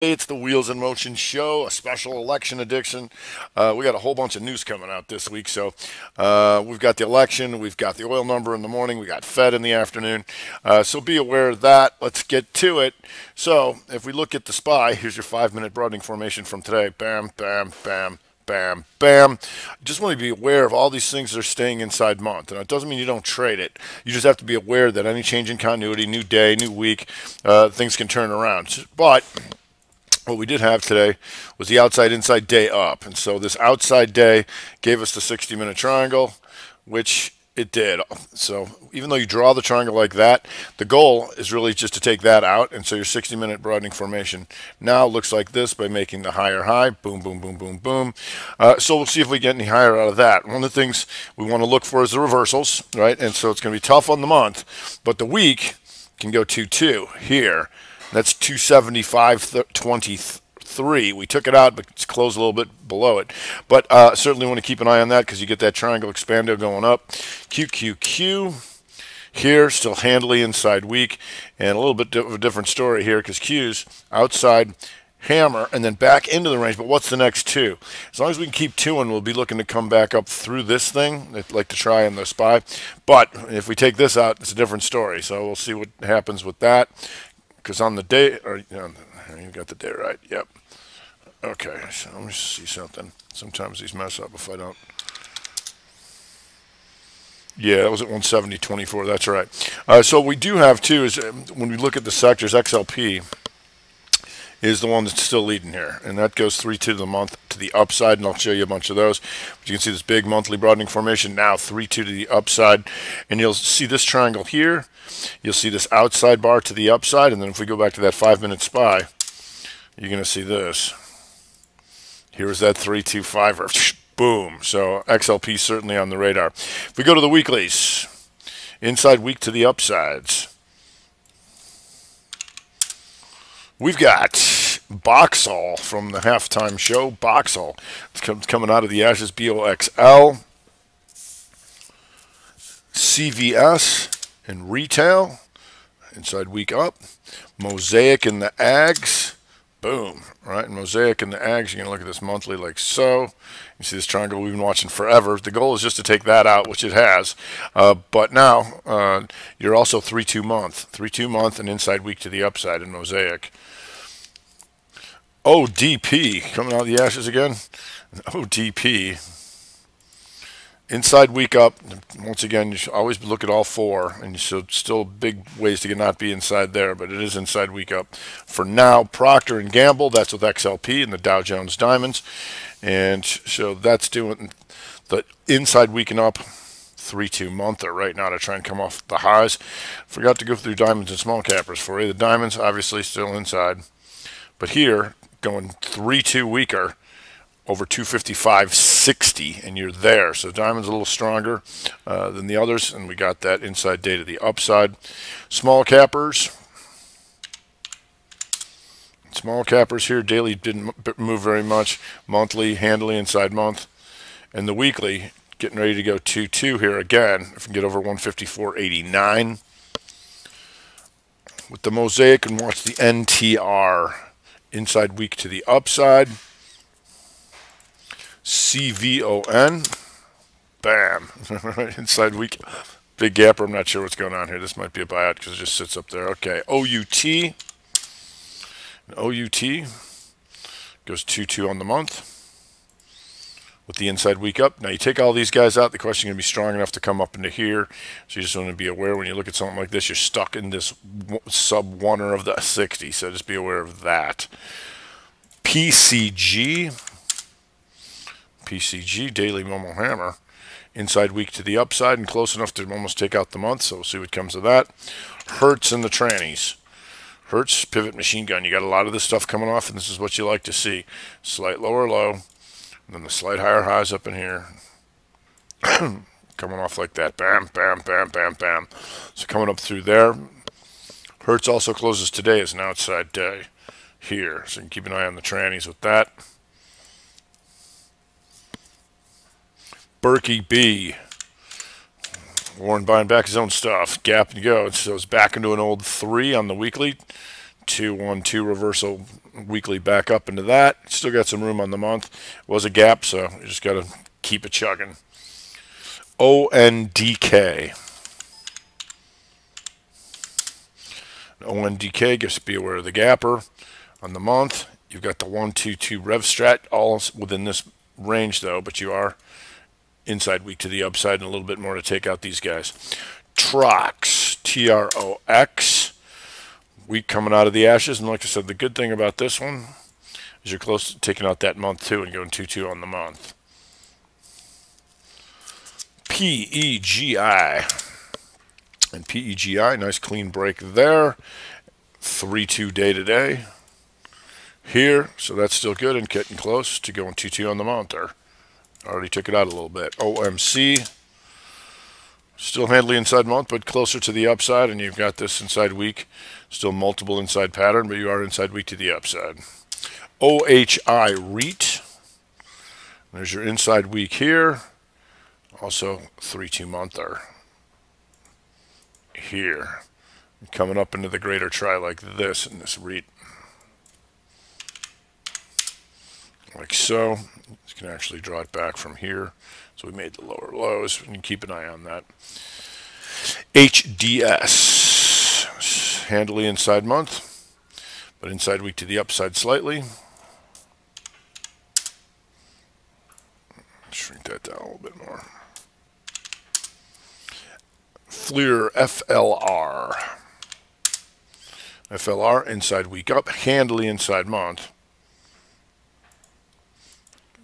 It's the Wheels in Motion show, a special election edition. We got a whole bunch of news coming out this week. So we've got the election, we've got the oil number in the morning, we got Fed in the afternoon. So be aware of that. Let's get to it. So if we look at the SPY, here's your 5 minute broadening formation from today. Bam, bam, bam. Bam, bam. Just want to be aware of all these things that are staying inside month. And it doesn't mean you don't trade it. You just have to be aware that any change in continuity, new day, new week, things can turn around. But what we did have today was the outside inside day up. And so this outside day gave us the 60-minute triangle, which it did. So even though you draw the triangle like that, the goal is really just to take that out. And so your 60-minute broadening formation now looks like this by making the higher high. Boom, boom, boom, boom, boom. So we'll see if we get any higher out of that. One of the things we want to look for is the reversals, right? And so it's going to be tough on the month, but the week can go 2-2 here. That's 275.23. We took it out, but it's closed a little bit below it. But certainly want to keep an eye on that because you get that triangle expando going up. QQQ here, still handily inside weak. And a little bit of a different story here because Q's outside hammer and then back into the range. But what's the next two? As long as we can keep two, and we'll be looking to come back up through this thing. I'd like to try in the SPY. But if we take this out, it's a different story. So we'll see what happens with that. Because on the day, or you got the day right. Yep. Okay. So let me see something. Sometimes these mess up if I don't. Yeah, that was at 170.24. That's right. So what we do have too is when we look at the sectors, XLP is the one that's still leading here, and that goes 3-2 to the month to the upside, and I'll show you a bunch of those. But you can see this big monthly broadening formation now 3-2 to the upside, and you'll see this triangle here. You'll see this outside bar to the upside, and then if we go back to that 5 minute SPY, you're going to see this. Here's that 3-2-5er. Boom. So XLP certainly on the radar. If we go to the weeklies, inside week to the upsides, we've got Boxall from the halftime show. Boxall. It's coming out of the ashes. BOXL. CVS and retail. Inside week up. Mosaic in the ags. Boom. Right? Mosaic in the ags. You're going to look at this monthly like so. You see this triangle we've been watching forever. The goal is just to take that out, which it has. But now you're also 3-2 month. 3-2 month and inside week to the upside in Mosaic. ODP coming out of the ashes again. ODP inside week up. Once again, you should always look at all four, and you should still big ways to not be inside there, but it is inside week up for now. Procter and Gamble, that's with XLP and the Dow Jones Diamonds, and so that's doing the inside week and up. 3-2 monther right now to try and come off the highs. Forgot to go through diamonds and small cappers for you. The diamonds obviously still inside, but here going 3-2 weaker over 255.60, and you're there. So diamond's a little stronger than the others, and we got that inside day to the upside. Small cappers here daily didn't move very much. Monthly handily inside month, and the weekly getting ready to go 2-2 here again. If we can get over 154.89 with the Mosaic, and watch the NTR inside week to the upside. CVON, bam, inside week, big gapper. I'm not sure what's going on here. This might be a buyout because it just sits up there. Okay, OUT goes 2-2 on the month with the inside week up. Now you take all these guys out, the question is going to be strong enough to come up into here. So you just want to be aware when you look at something like this, you're stuck in this sub-oneer of the 60. So just be aware of that. PCG daily Momo hammer inside week to the upside and close enough to almost take out the month, so we'll see what comes of that. Hertz and the trannies. Hertz pivot machine gun. You got a lot of this stuff coming off, and this is what you like to see. Slight lower low, and then the slight higher highs up in here. Coming off like that. Bam, bam, bam, bam, bam. So coming up through there. Hertz also closes today as an outside day here, so you can keep an eye on the trannies with that. Berkey B. Warren buying back his own stuff. Gap and go. So it's back into an old 3 on the weekly. 2 1 2 reversal weekly back up into that. Still got some room on the month. Was a gap, so you just got to keep it chugging. ONDK. ONDK, just be aware of the gapper on the month. You've got the 1 2 2 rev strat, all within this range though, but you are inside week to the upside and a little bit more to take out these guys. Trox, TROX, week coming out of the ashes, and like I said, the good thing about this one is you're close to taking out that month too and going 2 2 on the month. PEGI. And PEGI, nice clean break there. 3 2 day to day here, so that's still good and getting close to going 2 2 on the month there. Already took it out a little bit. OMC, still handily inside month, but closer to the upside, and you've got this inside week. Still multiple inside pattern, but you are inside week to the upside. OHI REIT, there's your inside week here. Also 3 2 month there. Here, coming up into the greater try like this in this REIT, like so. You can actually draw it back from here, so we made the lower lows, and you keep an eye on that. HDS, handily inside month, but inside week to the upside slightly. Shrink that down a little bit more. FLIR, FLR. FLR, inside week up, handily inside month.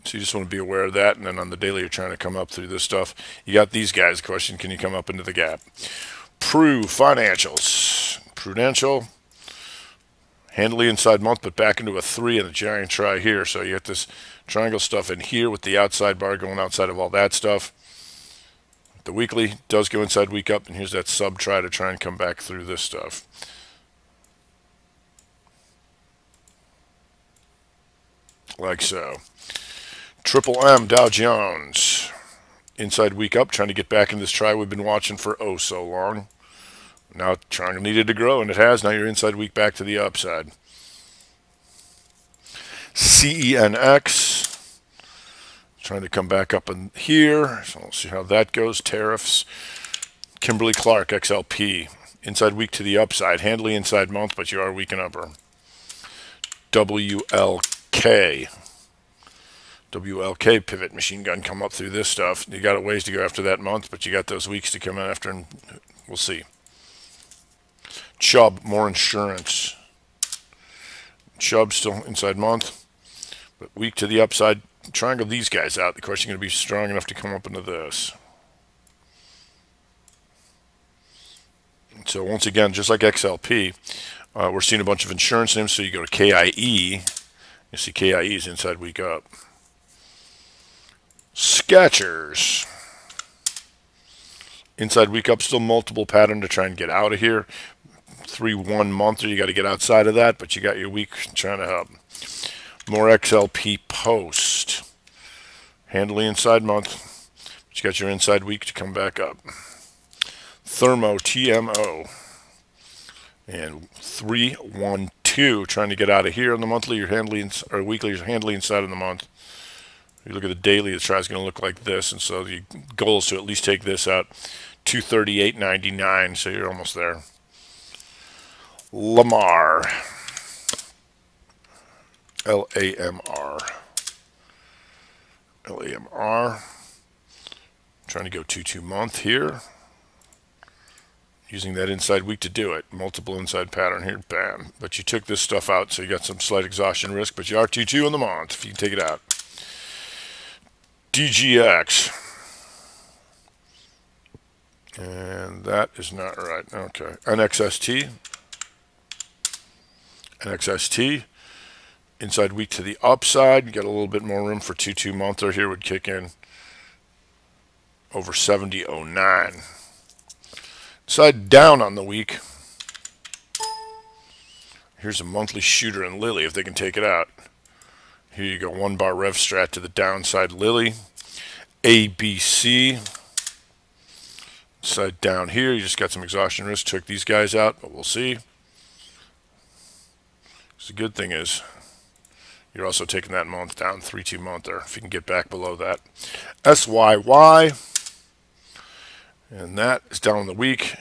So you just want to be aware of that, and then on the daily you're trying to come up through this stuff. You got these guys. Question, can you come up into the gap? Financials. Prudential, handily inside month, but back into a 3 and a giant try here. So you got this triangle stuff in here with the outside bar going outside of all that stuff. The weekly does go inside week up, and here's that sub try to try and come back through this stuff. Like so. Triple M, Dow Jones, inside week up, trying to get back in this try we've been watching for oh so long. Now triangle needed to grow, and it has. Now you're inside week back to the upside. CENX, trying to come back up in here, so we'll see how that goes. Tariffs. Kimberly-Clark, XLP, inside week to the upside, handily inside month, but you are weak and upper. WLK. WLK pivot machine gun come up through this stuff. You got a ways to go after that month, but you got those weeks to come in after, and we'll see. Chubb, more insurance. Chubb still inside month, but weak to the upside. Triangle these guys out. The question going to be strong enough to come up into this. So once again, just like XLP, we're seeing a bunch of insurance names. So you go to KIE, you see KIE is inside week up. Skechers, inside week up, still multiple pattern to try and get out of here. 3-1 month, or you got to get outside of that, but you got your week trying to help. More XLP Post, handily inside month, but you got your inside week to come back up. Thermo, TMO, and 3-1-2, trying to get out of here on the monthly. You're handily or weekly, you're handily inside of the month. You look at the daily, the try is going to look like this, and so the goal is to at least take this out. 238.99, so you're almost there. Lamar, LAMR, trying to go 2-2 month here. Using that inside week to do it. Multiple inside pattern here, bam. But you took this stuff out, so you got some slight exhaustion risk, but you are 2-2 on the month if you can take it out. DGX. And that is not right. Okay. NXST. Inside week to the upside. Get a little bit more room for 2-2 monther here would kick in over 70.09. Side down on the week. Here's a monthly shooter in Lily if they can take it out. Here you go, 1 bar rev strat to the downside Lily. ABC. Side down here, you just got some exhaustion risk. Took these guys out, but we'll see. So the good thing is you're also taking that month down, 3-2 month there, if you can get back below that. SYY, and that is down the week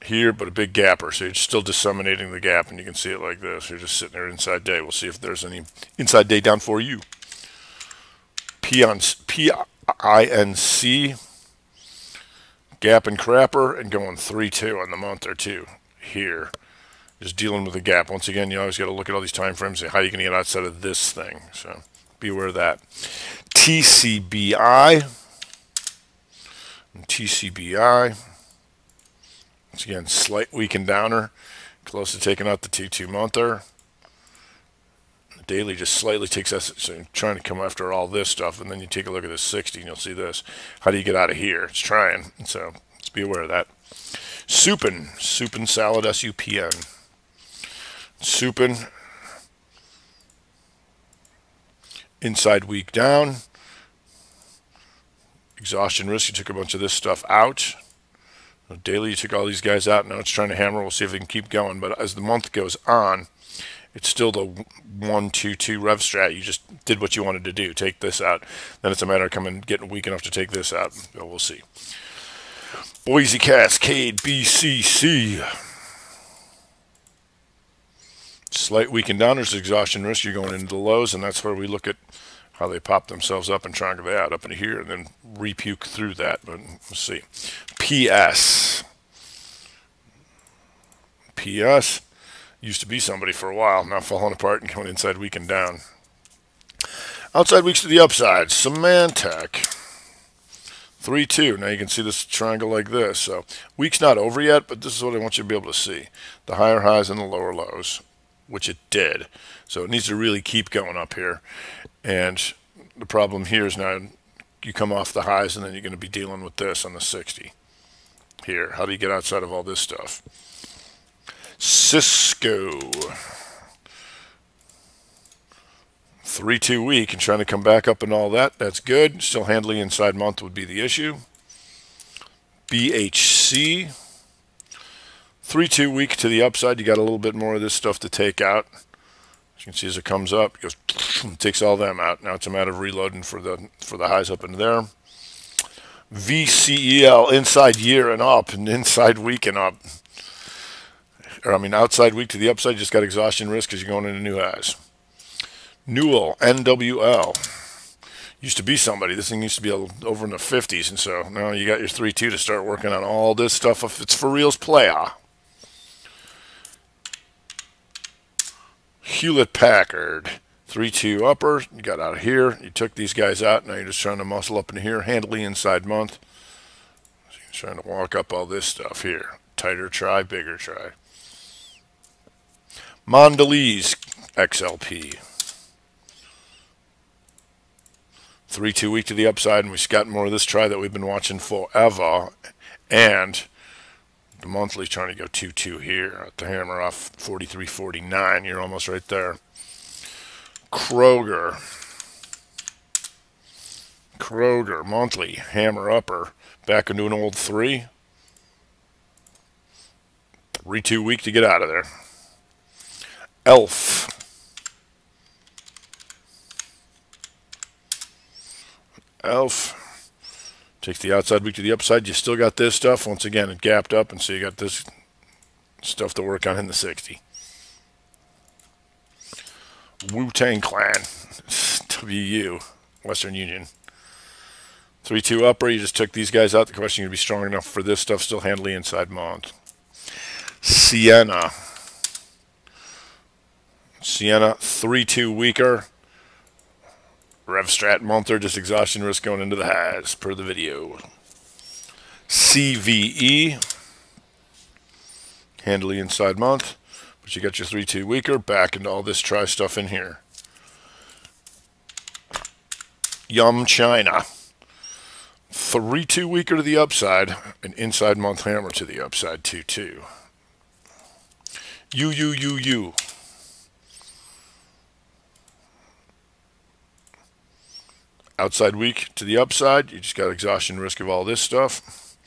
here, but a big gapper. So you're still disseminating the gap, and you can see it like this. You're just sitting there inside day. We'll see if there's any inside day down for you. PINC, gap and crapper, and going 3-2 on the month or two here. Just dealing with the gap. Once again, you always got to look at all these time frames and how you can get outside of this thing. So be aware of that. TCBI. And TCBI. Once again, slight weakened downer. Close to taking out the 2-2 monther. The daily just slightly takes us, so trying to come after all this stuff, and then you take a look at this 60 and you'll see this. How do you get out of here? It's trying. So let's be aware of that. Supin salad, SUPN. Supin, inside week down. Exhaustion risk, you took a bunch of this stuff out. Daily, you took all these guys out. Now it's trying to hammer. We'll see if they can keep going. But as the month goes on, it's still the 1-2-2 rev strat. You just did what you wanted to do. Take this out. Then it's a matter of getting weak enough to take this out. So we'll see. Boise Cascade, BCC. Slight weakened downers, exhaustion risk. You're going into the lows, and that's where we look at how they pop themselves up and triangle that out up into here, and then repuke through that. But we'll see. PS used to be somebody for a while, now falling apart and coming inside weak and down. Outside weeks to the upside. Symantec 3-2. Now you can see this triangle like this. So week's not over yet, but this is what I want you to be able to see: the higher highs and the lower lows, which it did. So it needs to really keep going up here. And the problem here is now you come off the highs, and then you're going to be dealing with this on the 60 here. How do you get outside of all this stuff? Cisco 3-2 week and trying to come back up and all that. That's good. Still handling inside month would be the issue. BHC 3-2 week to the upside. You got a little bit more of this stuff to take out. As you can see, as it comes up, it goes, takes all them out. Now it's a matter of reloading for the highs up into there. VCEL, inside year and up, and inside week and up. Or, I mean, outside week to the upside, you just got exhaustion risk because you're going into new highs. Newell, NWL. Used to be somebody. This thing used to be over in the 50s, and so now you got your 3-2 to start working on all this stuff if it's for reals playa. Hewlett-Packard, 3-2 upper. You got out of here. You took these guys out. Now you're just trying to muscle up in here. Handily inside month. So you're trying to walk up all this stuff here. Tighter try, bigger try. Mondelez, XLP. 3-2 week to the upside, and we've got more of this try that we've been watching forever. And the monthly's trying to go 2-2 here at the hammer off 43.49. You're almost right there. Kroger monthly hammer upper back into an old 3. 3-2 week to get out of there. Elf takes the outside week to the upside. You still got this stuff. Once again, it gapped up, and so you got this stuff to work on in the 60. Wu-Tang Clan, WU, Western Union. 3-2 upper. You just took these guys out. The question is going to be strong enough for this stuff still handily inside month. Sienna, 3-2 weaker. Rev strat monther, just exhaustion risk going into the highs per the video. CVE, handily inside month, but you got your 3-2 weaker back into all this try stuff in here. Yum China, 3-2 weaker to the upside, an inside month hammer to the upside 2-2. U. Outside week to the upside, you just got exhaustion risk of all this stuff.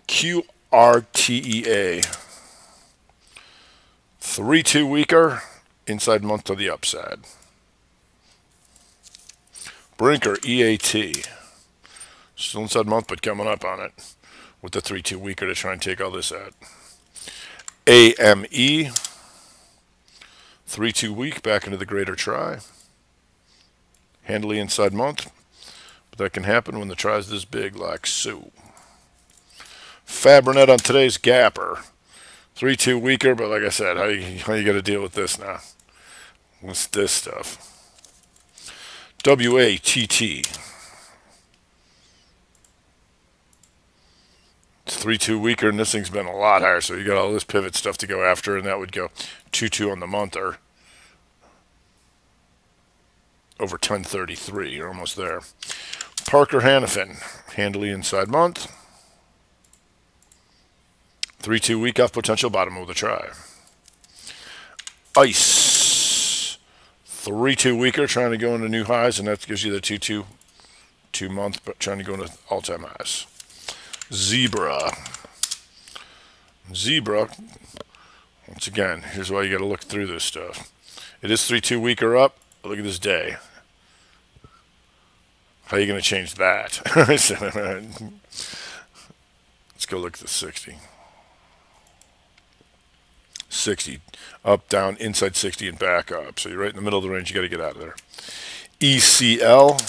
QRTEA, 3-2 weaker, inside month to the upside. Brinker EAT. Still inside month, but coming up on it with the 3-2 weaker to try and take all this out. AME. 3-2 weak, back into the greater try. Handily inside month, but that can happen when the try's this big, like so. Fabrinet on today's gapper. 3-2 weaker, but like I said, how you got to deal with this now? What's this stuff? WATT. It's 3-2 weaker, and this thing's been a lot higher, so you got all this pivot stuff to go after, and that would go 2-2 on the month, or over 1033. You're almost there. Parker Hannafin, handily inside month. 3-2 weak off potential bottom of the try. ICE. 3-2 weaker, trying to go into new highs, and that gives you the 2-2 2-month, but trying to go into all-time highs. Zebra. Once again, here's why you got to look through this stuff. It is 3-2 weaker up. Look at this day. How are you going to change that? Let's go look at the 60. 60. Up, down, inside 60, and back up. So you're right in the middle of the range. You got to get out of there. ECL.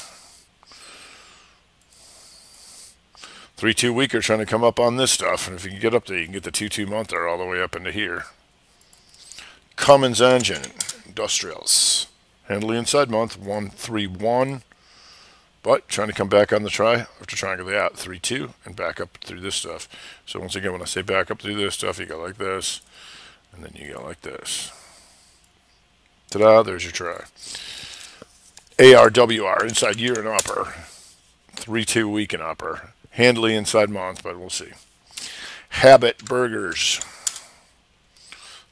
3-2 weaker trying to come up on this stuff. And if you can get up there, you can get the 2-2 monther all the way up into here. Cummins Engine. Industrials. Handily inside month. 1-3-1. But trying to come back on the try after triangle out. 3-2 and back up through this stuff. So once again, when I say back up through this stuff, you go like this. And then you go like this. Ta-da, there's your try. ARWR, inside year and upper. 3-2 weak and upper. Handily inside month, but we'll see. Habit Burgers.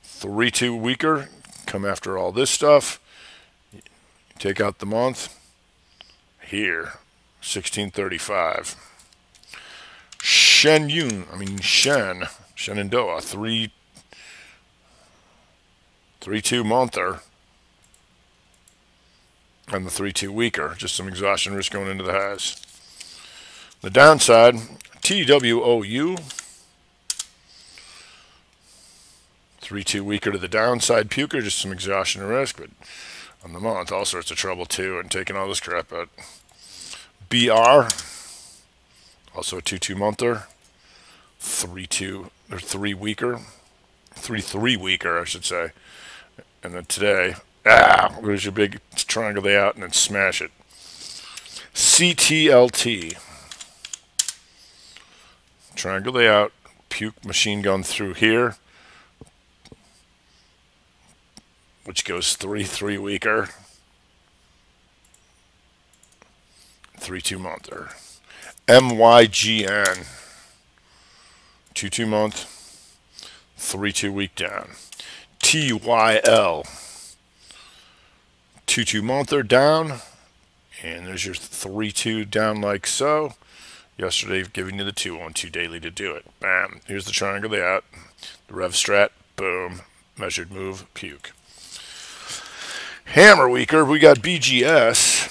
3-2 weaker. Come after all this stuff. Take out the month. Here. 1635. Shenandoah. 3-2 monther. And the 3-2 weaker. Just some exhaustion risk going into the highs. The downside, TWOU. 3-2 weaker to the downside. Puker, just some exhaustion risk. But on the month, all sorts of trouble too. And taking all this crap out. BR. Also a 2-2 monther. 3-2, or 3 weaker. 3-3 weaker, I should say. And then today, there's your big triangle layout and then smash it. CTLT. Triangle layout, puke machine gun through here, which goes 3-3 weaker. 3-2 monther. MYGN. 2-2 month. 3-2 week down. TYL. 2-2 monther down. And there's your 3-2 down like so. Yesterday, giving you the 2-1-2 daily to do it. Bam. Here's the triangle layout. The rev strat. Boom. Measured move. Puke. Hammer weaker. We got BGS.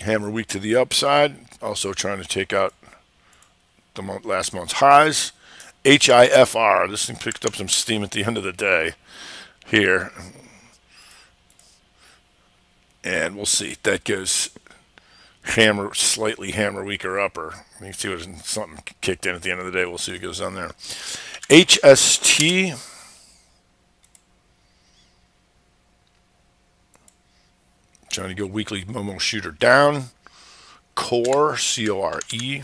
Hammer weak to the upside. Also trying to take out the last month's highs. HIFR. This thing picked up some steam at the end of the day. Here. And we'll see. That goes slightly hammer weaker upper. You can see what something kicked in at the end of the day. We'll see what goes on there. HST. Trying to go weekly Momo shooter down. Core, C-O-R-E.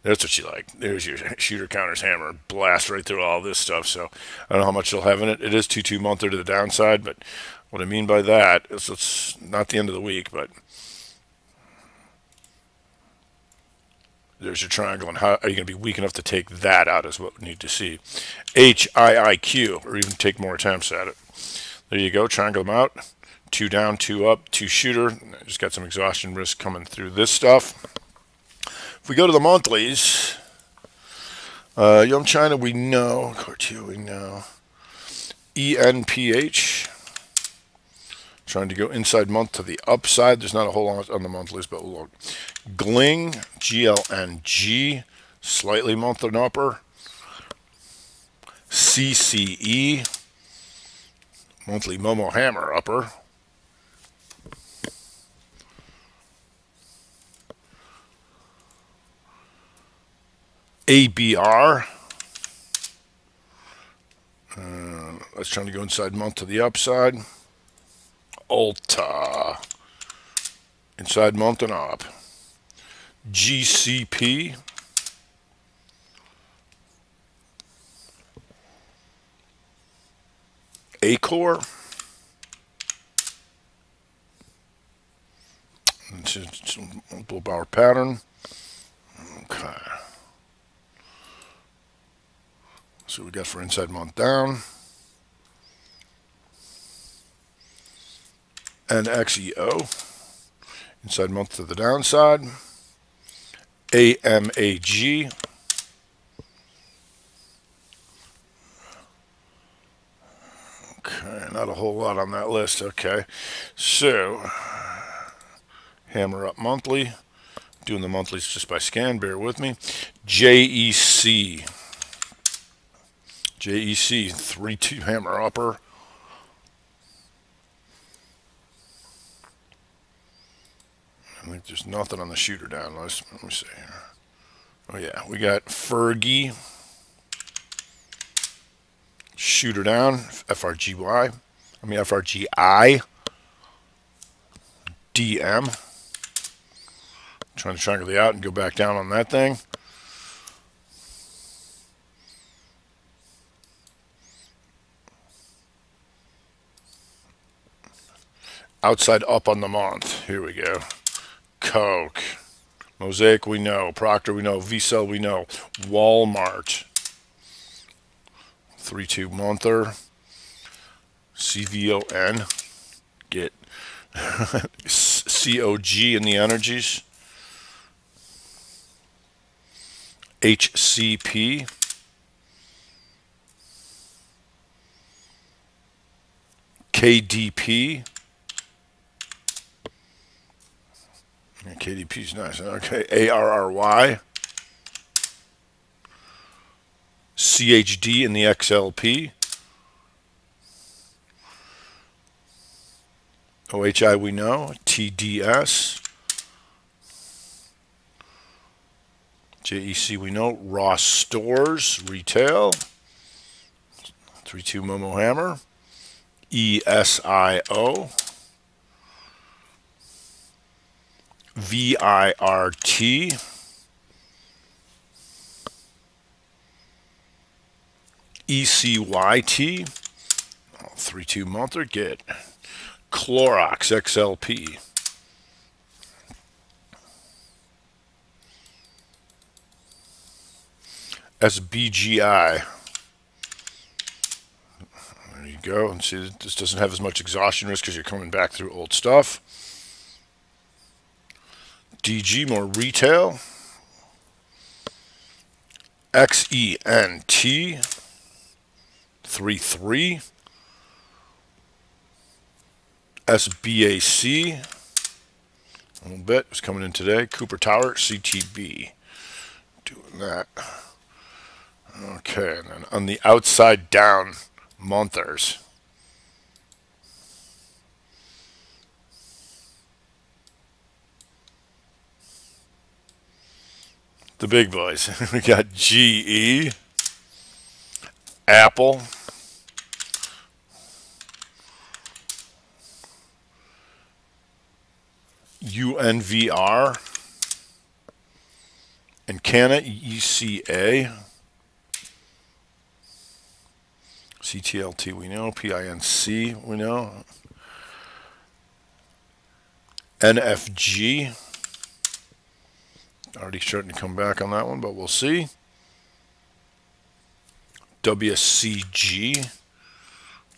That's what you like. There's your shooter counters hammer. Blast right through all this stuff. So I don't know how much you'll have in it. It is 2-2 monther to the downside, but what I mean by that is it's not the end of the week, but there's your triangle, and how are you going to be weak enough to take that out is what we need to see. HIIQ, or even take more attempts at it. There you go, triangle them out. 2 down, 2 up, 2 shooter. Just got some exhaustion risk coming through this stuff. If we go to the monthlies, Young China, we know. Cartier, we know. ENPH. Trying to go inside month to the upside. There's not a whole lot on the monthlies, but we'll look. Gling, GLNG, slightly month and upper. CCE, monthly Momo Hammer upper. ABR. That's trying to go inside month to the upside. Ulta, inside month and up. GCP. Acor. It's a multiple bar pattern. Okay. So we got for inside month down. NXEO, inside month to the downside. AMAG. Okay, not a whole lot on that list. Okay, so hammer up monthly. Doing the monthlies just by scan, bear with me. JEC. JEC, 3-2 hammer upper. I think there's nothing on the shooter down. Let me see here. Oh yeah, we got Fergie. Shooter down, FRGI. DM. Trying to triangulate out and go back down on that thing. Outside up on the month. Here we go. Coke. Mosaic we know. Procter we know. Vcell we know. Walmart. 3-2 monther. CVON. Get COG in the energies. HCP. KDP. KDP's nice. Okay. ARRY. CHD in the XLP. OHI we know. TDS. JEC we know. Ross Stores Retail. 3-2 Momo Hammer. ESIO. VIRT. ECYT. 3-2 monther. Get Clorox XLP. SBGI. There you go. And see, this doesn't have as much exhaustion risk because you're coming back through old stuff. DG, more retail. XENT. 3-3. SBAC. A little bit. It's coming in today. Cooper Tower. CTB. Doing that. Okay, and then on the outside down monthers. The big boys. We got GE, Apple, UNVR, and Canna ECA. CTLT we know, PINC we know, NFG, already starting to come back on that one, but we'll see. WCG,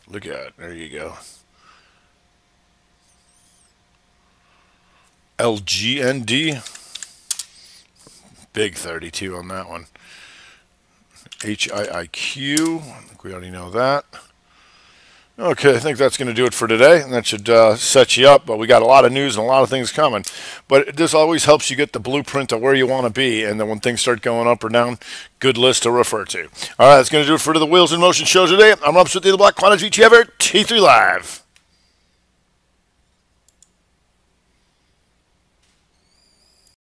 look at it, there you go. LGND, big 32 on that one. HIIQ. I think we already know that. Okay, I think that's going to do it for today, and that should set you up. But we got a lot of news and a lot of things coming. But this always helps you get the blueprint of where you want to be, and then when things start going up or down, good list to refer to. All right, that's going to do it for the Wheels in Motion show today. I'm Rob Smith, the Black Quant GTV, T3 Live.